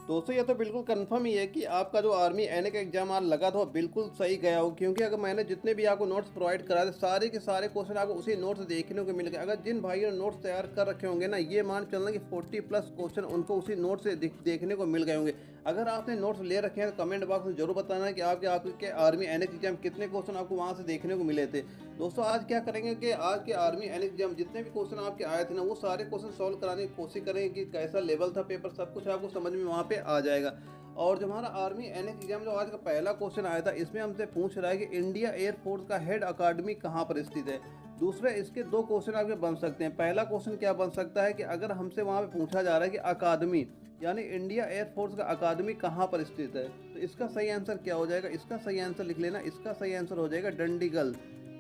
दोस्तों ये तो बिल्कुल कंफर्म ही है कि आपका जो आर्मी एनए का एग्जाम आज लगा था वो बिल्कुल सही गया हो, क्योंकि अगर मैंने जितने भी आपको नोट्स प्रोवाइड कराए थे सारे के सारे क्वेश्चन आपको उसी नोट्स देखने को मिल गए। अगर जिन भाइयों ने नोट्स तैयार कर रखे होंगे ना, ये मान चलना कि 40+ क्वेश्चन उनको उसी नोट से देखने को मिल गए होंगे। अगर आपने नोट्स ले रखे हैं तो कमेंट बॉक्स में जरूर बताना कि आपके आर्मी एनए एग्जाम कितने क्वेश्चन आपको वहाँ से देखने को मिले थे। दोस्तों आज क्या करेंगे कि आज के आर्मी एनए एग्जाम जितने भी क्वेश्चन आपके आए थे ना, वो सारे क्वेश्चन सॉल्व कराने की कोशिश करेंगे कि कैसा लेवल था पेपर, सब कुछ आपको समझ में वहाँ पे आ जाएगा। और जो हमारा आर्मी एनए एग्जाम जो आज का पहला क्वेश्चन आया था, इसमें हमसे पूछ रहा है कि इंडिया एयरफोर्स का हेड अकादमी कहाँ पर स्थित है। दूसरे इसके दो क्वेश्चन आपके बन सकते हैं। पहला क्वेश्चन क्या बन सकता है कि अगर हमसे वहाँ पे पूछा जा रहा है कि अकादमी यानी इंडिया एयरफोर्स का अकादमी कहाँ पर स्थित है, तो इसका सही आंसर क्या हो जाएगा। इसका सही आंसर लिख लेना, इसका सही आंसर हो जाएगा डंडीगल।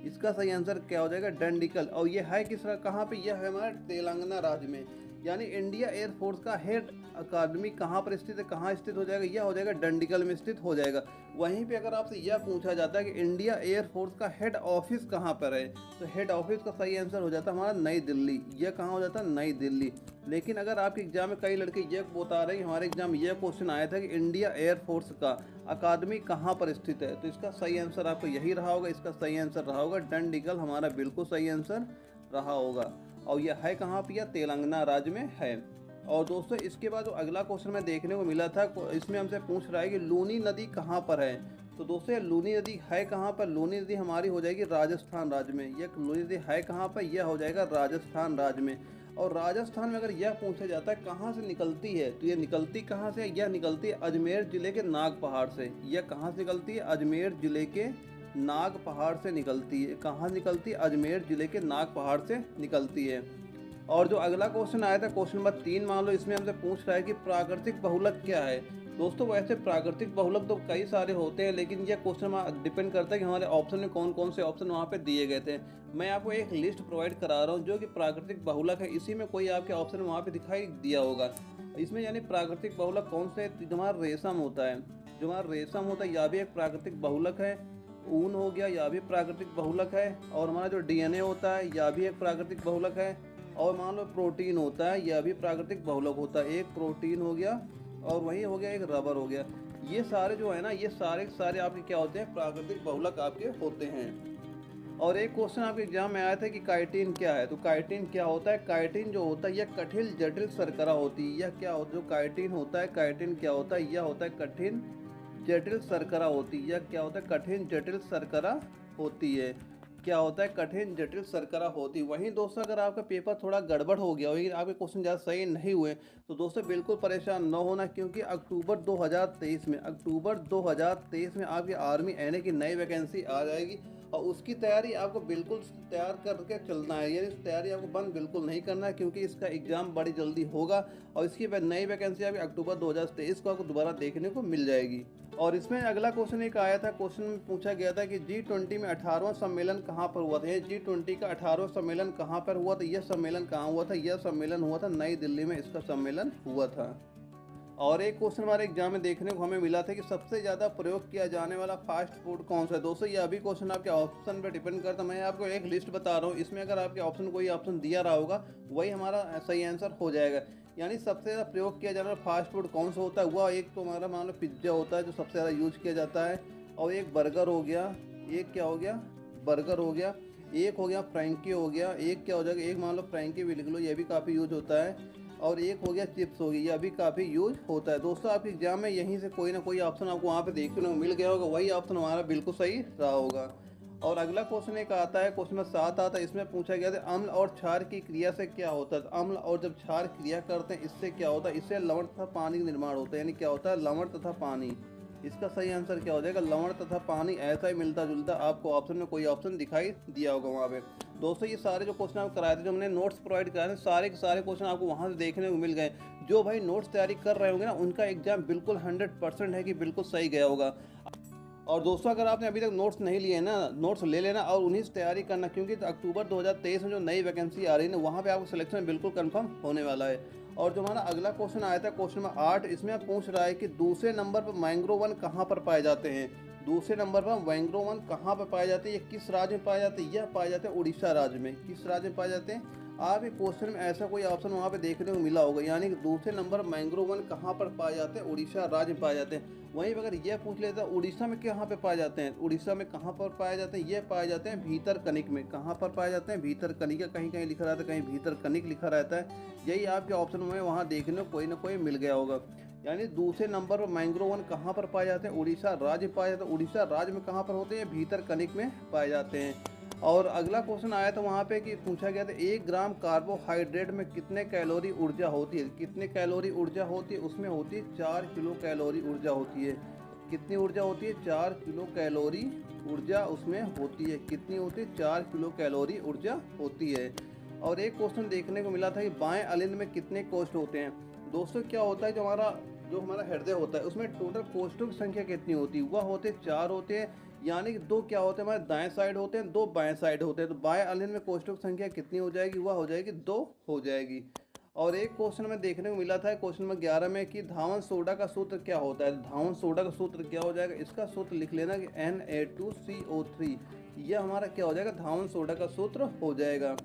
इसका सही आंसर क्या हो जाएगा, डंडीगल। और ये है किस कहाँ पे, यह है हमारे तेलंगाना राज्य में। यानी इंडिया एयरफोर्स का हेड अकादमी कहाँ पर स्थित है, कहाँ स्थित हो जाएगा, यह हो जाएगा डंडीगल में स्थित हो जाएगा। वहीं पे अगर आपसे यह पूछा जाता है कि इंडिया एयरफोर्स का हेड ऑफिस कहाँ पर है, तो हेड ऑफिस का सही आंसर हो जाता है हमारा नई दिल्ली। यह कहाँ हो जाता है, नई दिल्ली। लेकिन अगर आपके एग्जाम में कई लड़के यह बता रहे हैं, हमारे एग्जाम में यह क्वेश्चन आया था कि इंडिया एयरफोर्स का अकादमी कहाँ पर स्थित है, तो इसका सही आंसर आपको यही रहा होगा। इसका सही आंसर रहा होगा डंडीगल, हमारा बिल्कुल सही आंसर रहा होगा। और यह है कहाँ पर, यह तेलंगाना राज्य में है। और दोस्तों इसके बाद जो अगला क्वेश्चन में देखने को मिला था, इसमें हमसे पूछ रहा है कि लूनी नदी कहाँ पर है। तो दोस्तों ये लूनी नदी है कहाँ पर, लूनी नदी हमारी हो जाएगी राजस्थान राज्य में। यह लूनी नदी है कहाँ पर, यह हो जाएगा राजस्थान राज्य में। और राजस्थान में अगर यह पूछा जाता है कहाँ से निकलती है, तो ये निकलती कहाँ से है, यह निकलती है अजमेर जिले के नाग पहाड़ से। यह कहाँ से निकलती है, अजमेर जिले के नाग पहाड़ से निकलती है। कहाँ निकलती है, अजमेर जिले के नाग पहाड़ से निकलती है। और जो अगला क्वेश्चन आया था क्वेश्चन नंबर 3 मान लो, इसमें हमसे पूछ रहा है कि प्राकृतिक बहुलक क्या है। दोस्तों वैसे प्राकृतिक बहुलक तो कई सारे होते हैं, लेकिन यह क्वेश्चन डिपेंड करता है कि हमारे ऑप्शन में कौन कौन से ऑप्शन वहाँ पे दिए गए थे। मैं आपको एक लिस्ट प्रोवाइड करा रहा हूँ जो कि प्राकृतिक बहुलक है, इसी में कोई आपके ऑप्शन वहाँ पे दिखाई दिया होगा। इसमें यानी प्राकृतिक बहुलक कौन से, जो हमारा रेशम होता है, जो हमारा रेशम होता है, यह भी एक प्राकृतिक बहुलक है। ऊन हो गया, यह भी प्राकृतिक बहुलक है। और हमारा जो डीएनए होता है, यह भी एक प्राकृतिक बहुलक है। और मान लो प्रोटीन होता है, यह भी प्राकृतिक बहुलक होता है। एक प्रोटीन हो गया और वही हो गया एक रबर हो गया। ये सारे जो है ना, ये सारे सारे आपके क्या होते हैं, प्राकृतिक बहुलक आपके होते हैं। और एक क्वेश्चन आपके एग्जाम में आया था कि काइटिन क्या है। तो काइटिन क्या होता है, काइटिन जो होता है यह कठिन जटिल शर्करा होती है। यह क्या होता है, जो काइटिन होता है, काइटिन क्या होता है, यह होता है कठिन जटिल शर्करा होती है। यह क्या होता है, कठिन जटिल शर्करा होती है। क्या होता है, कठिन जटिल शर्करा होती। वहीं दोस्तों अगर आपका पेपर थोड़ा गड़बड़ हो गया, वही आपके क्वेश्चन ज़्यादा सही नहीं हुए, तो दोस्तों बिल्कुल परेशान न होना, क्योंकि अक्टूबर 2023 में आपके आर्मी एनए की नई वैकेंसी आ जाएगी। और उसकी तैयारी आपको बिल्कुल तैयार करके चलना है, यानी तैयारी आपको बंद बिल्कुल नहीं करना है, क्योंकि इसका एग्ज़ाम बड़ी जल्दी होगा। और इसकी नई वैकेंसी आपकी अक्टूबर 2023 को आपको दोबारा देखने को मिल जाएगी। और इसमें अगला क्वेश्चन एक आया था, क्वेश्चन में पूछा गया था कि G20 में 18वां सम्मेलन कहाँ पर हुआ था। ये G20 का 18वां सम्मेलन कहाँ पर हुआ था, यह सम्मेलन कहाँ हुआ था, यह सम्मेलन हुआ था नई दिल्ली में, इसका सम्मेलन हुआ था। और एक क्वेश्चन हमारे एग्जाम में देखने को हमें मिला था कि सबसे ज़्यादा प्रयोग किया जाने वाला फास्ट फूड कौन सा है। दोस्तों ये अभी क्वेश्चन आपके ऑप्शन पर डिपेंड करता है। मैं आपको एक लिस्ट बता रहा हूँ, इसमें अगर आपके ऑप्शन कोई ऑप्शन दिया रहा होगा वही हमारा सही आंसर हो जाएगा। यानी सबसे ज़्यादा प्रयोग किया जाने वाला फास्ट फूड कौन सा होता है, वह एक तो हमारा मान लो पिज्ज़ा होता है जो सबसे ज़्यादा यूज किया जाता है। और एक बर्गर हो गया, एक क्या हो गया, बर्गर हो गया। एक हो गया फ्रैंकी हो गया, एक क्या हो जाएगा, एक मान लो फ्रैंकी भी लिख लो, ये भी काफ़ी यूज होता है। और एक हो गया चिप्स हो गई, यह भी काफ़ी यूज होता है। दोस्तों आपके एग्जाम में यहीं से कोई ना कोई ऑप्शन आपको वहाँ पे देखने को मिल गया होगा, वही ऑप्शन हमारा बिल्कुल सही रहा होगा। और अगला क्वेश्चन एक आता है, क्वेश्चन नंबर 7 आता है, इसमें पूछा गया था अम्ल और क्षार की क्रिया से क्या होता है। अम्ल और जब क्षार क्रिया करते हैं इससे क्या होता है, इससे लवण तथा पानी का निर्माण होता है। यानी क्या होता है, लवण तथा पानी। इसका सही आंसर क्या हो जाएगा, लवण तथा पानी। ऐसा ही मिलता जुलता आपको ऑप्शन में कोई ऑप्शन दिखाई दिया होगा वहाँ पे। दोस्तों ये सारे जो क्वेश्चन आपको कराए थे, जो हमने नोट्स प्रोवाइड कराए थे, सारे के सारे क्वेश्चन आपको वहाँ से देखने को मिल गए। जो भाई नोट्स तैयारी कर रहे होंगे ना, उनका एग्जाम बिल्कुल 100% है कि बिल्कुल सही गया होगा। और दोस्तों अगर आपने अभी तक नोट्स नहीं लिए ना, नोट्स ले लेना और उन्हीं से तैयारी करना, क्योंकि अक्टूबर 2023 में जो नई वैकेंसी आ रही है ना, वहाँ पे आपको सिलेक्शन बिल्कुल कंफर्म होने वाला है। और जो हमारा अगला क्वेश्चन आया था क्वेश्चन नंबर 8, इसमें आप पूछ रहा है कि दूसरे नंबर पर मैंग्रोव वन कहाँ पर पाए जाते हैं। दूसरे नंबर पर मैंग्रोव वन कहाँ पर पाए जाते हैं, ये किस राज्य में पाए जाते हैं, यह पाए जाते हैं उड़ीसा राज्य में। किस राज्य में पाए जाते हैं, आपके क्वेश्चन में ऐसा कोई ऑप्शन वहाँ पे देखने को मिला होगा, यानी कि दूसरे नंबर मैंग्रोव वन कहाँ पर पाए जाते हैं, उड़ीसा राज्य में पाए जाते हैं। वहीं पर अगर यह पूछ लेता है उड़ीसा में कहाँ पे पाए जाते हैं, उड़ीसा में कहाँ पर पाए जाते हैं, ये पाए जाते हैं भीतरकनिक में। कहाँ पर पाए जाते हैं, भीतरकनिका, कहीं कहीं लिखा रहता है, कहीं भीतरकनिक लिखा रहता है। यही आपके ऑप्शन में वहाँ देखने को कोई ना कोई मिल गया होगा। यानी दूसरे नंबर पर मैंग्रोव वन कहाँ पर पाए जाते हैं, उड़ीसा राज्य पाए जाते हैं। उड़ीसा राज्य में कहाँ पर होते हैं, भीतरकनिक में पाए जाते हैं। और अगला क्वेश्चन आया था वहाँ पे कि पूछा गया था 1 ग्राम कार्बोहाइड्रेट में कितने कैलोरी ऊर्जा होती है। कितने कैलोरी ऊर्जा होती है, उसमें होती है 4 किलो कैलोरी ऊर्जा होती है। कितनी ऊर्जा होती है, 4 किलो कैलोरी ऊर्जा उसमें होती है। कितनी होती है, 4 किलो कैलोरी ऊर्जा होती है। और एक क्वेश्चन देखने को मिला था कि बाएं अलिंद में कितने कोष्ठ होते हैं। दोस्तों क्या होता है, जो हमारा हृदय होता है उसमें टोटल कोष्ठों की संख्या कितनी होती है, वह होते 4 होते हैं। यानी कि 2 क्या होते हैं, हमारे दाएं साइड होते हैं, 2 बाएं साइड होते हैं। तो बाएं अलिंद में कोष्ठों की संख्या कितनी हो जाएगी, वह हो जाएगी 2 हो जाएगी। और एक क्वेश्चन में देखने को मिला था क्वेश्चन नंबर 11 में कि धावन सोडा का सूत्र क्या होता है। धावन सोडा का सूत्र क्या हो जाएगा, इसका सूत्र लिख लेना कि Na2CO3। यह हमारा क्या हो जाएगा, धावन सोडा का सूत्र हो जाएगा।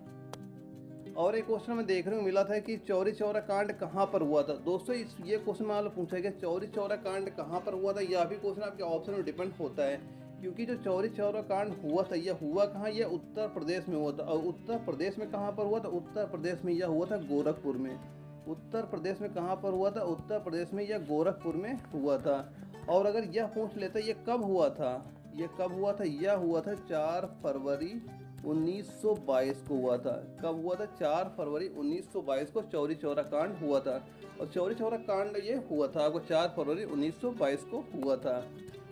और एक क्वेश्चन में देखने को मिला था कि चौरी चौरा कांड कहाँ पर हुआ था। दोस्तों ये क्वेश्चन में पूछा गया चौरी चौरा कांड कहाँ पर हुआ था। यह भी क्वेश्चन आपके ऑप्शन में डिपेंड होता है, क्योंकि जो चौरी चौरा कांड हुआ था यह हुआ कहाँ, यह उत्तर प्रदेश में हुआ था। और उत्तर प्रदेश में कहाँ पर हुआ था, उत्तर प्रदेश में यह हुआ था गोरखपुर में। उत्तर प्रदेश में कहाँ पर हुआ था, उत्तर प्रदेश में यह गोरखपुर में हुआ था। और अगर यह पूछ लेता यह कब हुआ था, यह कब हुआ था, यह हुआ था 4 फरवरी 1922 को हुआ था। कब हुआ था, 4 फरवरी 1922 को चौरी चौरा कांड हुआ था। और चौरी चौरा कांड ये हुआ था आपको 4 फरवरी 1922 को हुआ था।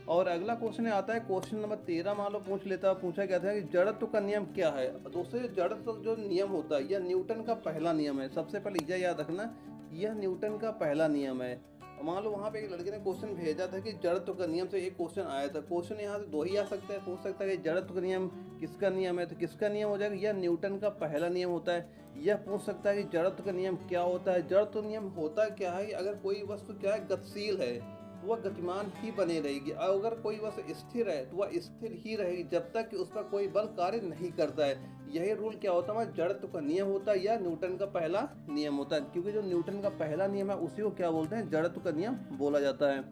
और अगला क्वेश्चन आता है क्वेश्चन नंबर 13 मान लो पूछा गया था कि जड़त्व का नियम क्या है। दोस्तों जड़त्व जो नियम होता है यह न्यूटन का पहला नियम है। सबसे पहले यह याद रखना, यह न्यूटन का पहला नियम है। मान लो वहाँ पे एक लड़के ने क्वेश्चन भेजा था कि जड़त्व का नियम से एक क्वेश्चन आया था। क्वेश्चन यहाँ से 2 ही आ सकता है, पूछ सकता है कि जड़त्व का नियम किसका नियम है, तो किसका नियम हो जाएगा, यह न्यूटन का पहला नियम होता है। यह पूछ सकता है कि जड़त्व का नियम क्या होता है। जड़त्व नियम होता क्या है कि अगर कोई वस्तु क्या है, गतिशील है तो वह गतिमान ही बनी रहेगी। और अगर कोई वस्तु स्थिर है तो वह स्थिर ही रहेगी जब तक कि उस पर कोई बल कार्य नहीं करता है। यही रूल क्या होता है, हमारा जड़त्व का नियम होता है या न्यूटन का पहला नियम होता है। क्योंकि जो न्यूटन का पहला नियम है उसी को क्या बोलते हैं, जड़त्व का नियम बोला जाता है।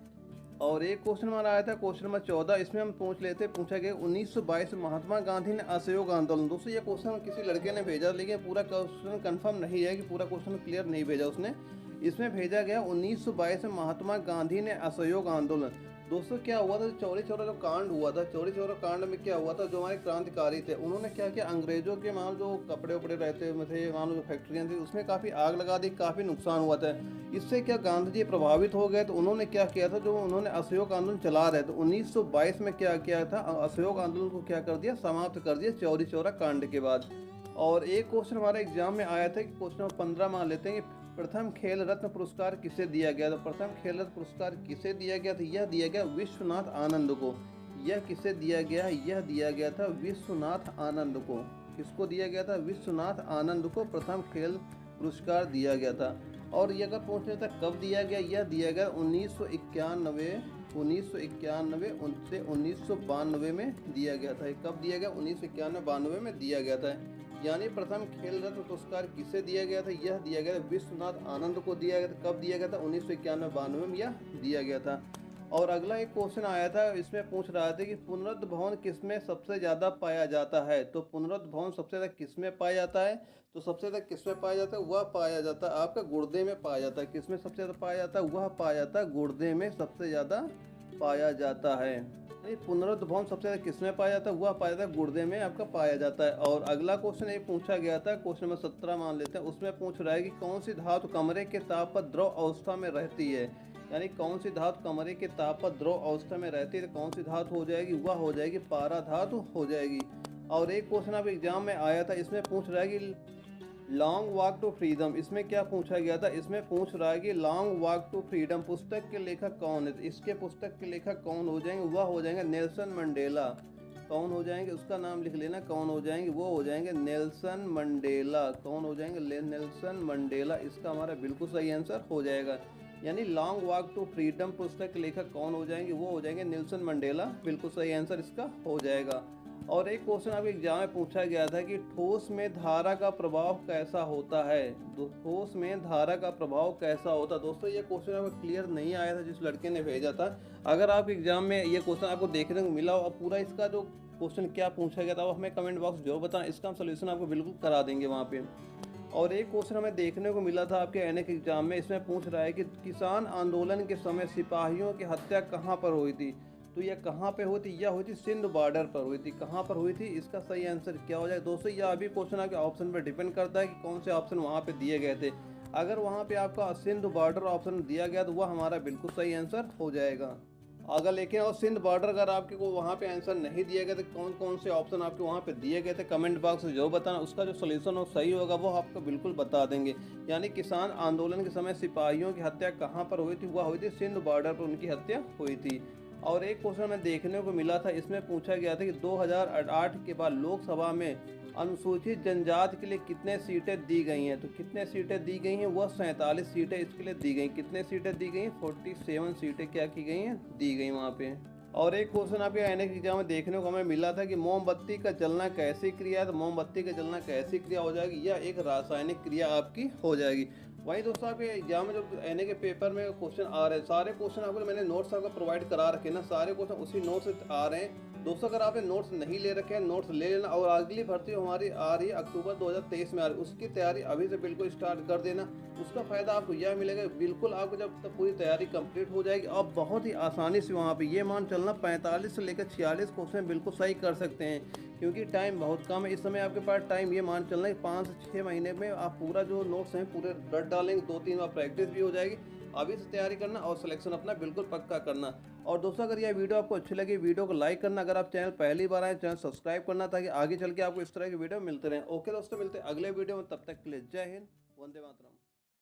और एक क्वेश्चन हमारा आया था क्वेश्चन नंबर 14, इसमें हम पूछा गया 1922 में महात्मा गांधी ने असहयोग आंदोलन। दोस्तों ये क्वेश्चन किसी लड़के ने भेजा, लेकिन पूरा क्वेश्चन कंफर्म नहीं है कि पूरा क्वेश्चन क्लियर नहीं भेजा उसने। इसमें भेजा गया 1922 में महात्मा गांधी ने असहयोग आंदोलन। दोस्तों क्या हुआ था, चौरी चौरा जो कांड हुआ था, चौरी चौरा कांड में क्या हुआ था, जो हमारे क्रांतिकारी थे उन्होंने क्या किया, अंग्रेजों के मान जो कपड़े उपड़े रहते थे, मान लो जो फैक्ट्रियाँ थी उसमें काफ़ी आग लगा दी, काफ़ी नुकसान हुआ था। इससे क्या गांधी जी प्रभावित हो गए, तो उन्होंने क्या किया था, जो उन्होंने असहयोग आंदोलन चला रहे थे 1922 में क्या किया था, असहयोग आंदोलन को क्या कर दिया, समाप्त कर दिया चौरी चौरा कांड के बाद। और एक क्वेश्चन हमारे एग्जाम में आया था कि क्वेश्चन नंबर 15 मान लेते हैं कि प्रथम खेल रत्न पुरस्कार किसे दिया गया था। प्रथम खेल रत्न पुरस्कार किसे दिया गया था, यह दिया गया विश्वनाथ आनंद को। यह किसे दिया गया है, यह दिया गया था विश्वनाथ आनंद को। किसको दिया गया था, विश्वनाथ आनंद को प्रथम खेल पुरस्कार दिया गया था। और ये अगर पूछ लेता कब दिया गया, यह दिया गया 1991 से 1992 में दिया गया था। कब दिया गया, 1991-92 में दिया गया था। यानी प्रथम खेल रत्न पुरस्कार किसे दिया गया था, यह दिया गया था विश्वनाथ आनंद को दिया गया था। कब दिया गया था, 1991-92 में यह दिया गया था। और अगला एक क्वेश्चन आया था, इसमें पूछ रहा था कि पुनरुद्ध भवन किसमें सबसे ज़्यादा पाया जाता है। तो पुनरुद्ध भवन सबसे ज़्यादा किसमें पाया जाता है, तो सबसे ज़्यादा किसमें पाया जाता है, वह पाया जाता है आपका गुर्दे में पाया जाता है। किसमें सबसे ज़्यादा पाया जाता है, वह पाया जाता है गुर्दे में सबसे ज़्यादा पाया जाता है। पुनरुद्ध भवन सबसे ज़्यादा किसमें पाया जाता है, वह पाया जाता है गुर्दे में आपका पाया जाता है। और अगला क्वेश्चन ये पूछा गया था, क्वेश्चन नंबर 17 मान लेते हैं। उसमें पूछ रहा है कि कौन सी धातु कमरे के ताप पर द्रव अवस्था में रहती है। यानी कौन सी धातु कमरे के ताप पर द्रव अवस्था में रहती है, तो कौन सी धातु हो जाएगी, वह हो जाएगी पारा धातु हो जाएगी। और एक क्वेश्चन अब एग्जाम में आया था, इसमें पूछ रहा है कि लॉन्ग वॉक टू फ्रीडम, इसमें क्या पूछा गया था, इसमें पूछ रहा है कि लॉन्ग वॉक टू फ्रीडम पुस्तक के लेखक कौन है। इसके पुस्तक के लेखक कौन हो जाएंगे, वह हो जाएंगे नेल्सन मंडेला। कौन हो जाएंगे, उसका नाम लिख लेना, कौन हो जाएंगे, वो हो जाएंगे नेल्सन मंडेला। कौन हो जाएंगे, नेल्सन मंडेला। इसका हमारा बिल्कुल सही आंसर हो जाएगा। यानी लॉन्ग वॉक टू फ्रीडम पुस्तक के लेखक कौन हो जाएंगे, वो हो जाएंगे नेल्सन मंडेला। बिल्कुल सही आंसर इसका हो जाएगा। और एक क्वेश्चन आपके एग्जाम में पूछा गया था कि ठोस में धारा का प्रभाव कैसा होता है। ठोस में धारा का प्रभाव कैसा होता है। दोस्तों ये क्वेश्चन आपको क्लियर नहीं आया था जिस लड़के ने भेजा था। अगर आप एग्जाम में ये क्वेश्चन आपको देखने को मिला हो और पूरा इसका जो क्वेश्चन क्या पूछा गया था वो हमें कमेंट बॉक्स जरूर बताएं, इसका हम सोल्यूशन आपको बिल्कुल करा देंगे वहाँ पे। और एक क्वेश्चन हमें देखने को मिला था आपके एनएक एग्जाम में, इसमें पूछ रहा है कि किसान आंदोलन के समय सिपाहियों की हत्या कहाँ पर हुई थी। तो यह कहाँ पे हुई थी, यह हुई थी सिंध बॉर्डर पर हुई थी। कहाँ पर हुई थी, इसका सही आंसर क्या हो जाए। दोस्तों यह अभी क्वेश्चन आपके ऑप्शन पर डिपेंड करता है कि कौन से ऑप्शन वहाँ पे दिए गए थे। अगर वहाँ पे आपका सिंध बॉर्डर ऑप्शन दिया गया तो वह हमारा बिल्कुल सही आंसर हो जाएगा। अगर लेकिन और सिंध बॉर्डर अगर आपके को वहाँ पे आंसर नहीं दिया गया तो कौन कौन से ऑप्शन आपके वहाँ पे दिए गए थे कमेंट बॉक्स में जरूर बताना, उसका जो सोल्यूशन हो सही होगा वो आपको बिल्कुल बता देंगे। यानी किसान आंदोलन के समय सिपाहियों की हत्या कहाँ पर हुई थी, वह हुई थी सिंध बॉर्डर पर उनकी हत्या हुई थी। और एक क्वेश्चन हमें देखने को मिला था, इसमें पूछा गया था कि 2008 के बाद लोकसभा में अनुसूचित जनजाति के लिए कितने सीटें दी गई हैं। तो कितने सीटें दी गई हैं, वह 47 सीटें इसके लिए दी गई। कितने सीटें दी गई हैं, 47 सीटें क्या की गई हैं, दी गई वहाँ पे। और एक क्वेश्चन आपके एनएक एग्जाम में देखने को हमें मिला था कि मोमबत्ती का जलना कैसी क्रिया है। तो मोमबत्ती का जलना कैसी क्रिया हो जाएगी, यह एक रासायनिक क्रिया आपकी हो जाएगी। वहीं दोस्तों आपके एग्जाम में जो एनए के पेपर में क्वेश्चन आ रहे हैं, सारे क्वेश्चन आपको मैंने नोट्स आपको प्रोवाइड करा रखे ना, सारे क्वेश्चन उसी नोट्स से आ रहे हैं। दोस्तों अगर आपने नोट्स नहीं ले रखे हैं, नोट्स ले लेना। और अगली भर्ती हमारी आ रही है अक्टूबर 2023 में आ रही है, उसकी तैयारी अभी से बिल्कुल स्टार्ट कर देना। उसका फ़ायदा आपको यह मिलेगा, बिल्कुल आपको जब तक पूरी तैयारी कंप्लीट हो जाएगी आप बहुत ही आसानी से वहाँ पे ये मान चलना 45 से लेकर 46 क्वेश्चन बिल्कुल सही कर सकते हैं। क्योंकि टाइम बहुत कम है इस समय आपके पास। टाइम ये मान चलना है 5 से 6 महीने में आप पूरा जो नोट्स हैं पूरे रट डालेंगे। 2-3 बार प्रैक्टिस भी हो जाएगी। अभी से तैयारी करना और सिलेक्शन अपना बिल्कुल पक्का करना। और दोस्तों अगर यह वीडियो आपको अच्छी लगी, वीडियो को लाइक करना। अगर आप चैनल पहली बार आए, चैनल सब्सक्राइब करना ताकि आगे चल के आपको इस तरह की वीडियो मिलते रहें। ओके दोस्तों, मिलते हैं अगले वीडियो में, तब तक के लिए जय हिंद, वंदे मातरम।